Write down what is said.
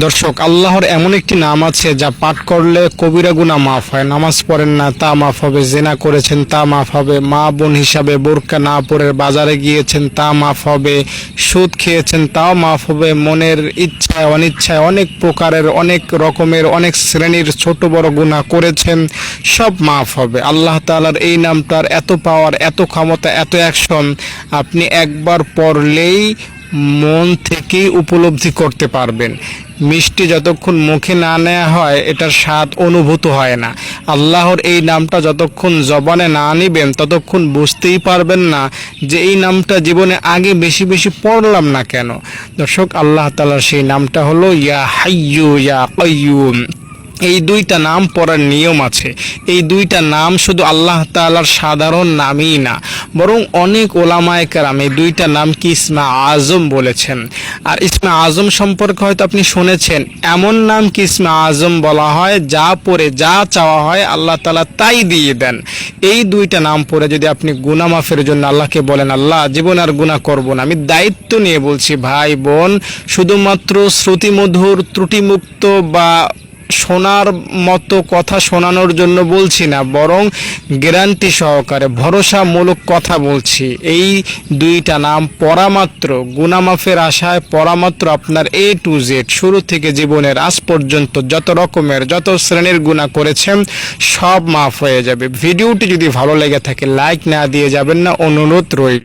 দর্শক, আল্লাহর এমন একটি নাম আছে যা পাঠ করলে কবিরা গুনাহ মাফ হয়। নামাজ পড়েন না, তা মাফ হবে। জিনা করেছেন, তা মাফ হবে। মা বোন হিসাবে বোরকা না পরে বাজারে গিয়েছেন, তা মাফ হবে। সুদ খেয়েছেন, তাও মাফ হবে। মনের ইচ্ছায় অনিচ্ছায় অনেক প্রকারের, অনেক রকমের, অনেক শ্রেণীর ছোট বড় গুনাহ করেছেন, সব মাফ হবে। আল্লাহ তাআলার এই নামটার এত পাওয়ার, এত ক্ষমতা, এত অ্যাকশন, আপনি একবার পড়লেই মন থেকেই উপলব্ধি করতে পারবেন। মিষ্টি যতক্ষণ মুখে না নেওয়া হয় এটার স্বাদ অনুভূত হয় না। আল্লাহর এই নামটা যতক্ষণ জবানে না নিবেন ততক্ষণ বুঝতেই পারবেন না যে এই নামটা জীবনে আগে বেশি বেশি পড়লাম না কেন। দর্শক, আল্লাহ তাআলার সেই নামটা হলো ইয়া হাইয়ু ইয়া কাইয়ুম। এই দুইটা নাম পড়ার নিয়ম আছে। এই দুইটা নাম শুধু আল্লাহ তাআলার সাধারণ নামই না, বরং অনেক ওলামায়ে কেরাম এই দুইটা নামকে ইসমে আজম বলেছেন। আর ইসমে আজম সম্পর্কে হয়তো আপনি শুনেছেন, এমন নাম কি ইসমে আজম বলা হয় যা পড়ে যা চাওয়া হয় আল্লাহ তাআলা তাই দিয়ে দেন। এই দুইটা নাম পড়ে যদি আপনি গুনাহ মাফের জন্য আল্লাহকে বলেন, আল্লাহ জীবন আর গুনাহ করব না, আমি দায়িত্ব নিয়ে বলছি ভাই বোন, শুধুমাত্র শ্রুতিমধুর ত্রুটিমুক্ত বা শোনার মতো কথা শোনানোর জন্য বলছি না, বরং গ্যারান্টি সহকারে ভরসামূলক কথা বলছি। এই দুইটা নাম পড়া মাত্র, গুনাহ মাফের আশায় পড়া মাত্র আপনার A to Z শুরু থেকে জীবনের আজ পর্যন্ত যত রকমের যত শ্রেণীর গুনাহ করেছেন সব মাফ হয়ে যাবে। ভিডিওটি যদি ভালো লেগে থাকে লাইক না দিয়ে যাবেন না, অনুরোধ রইল।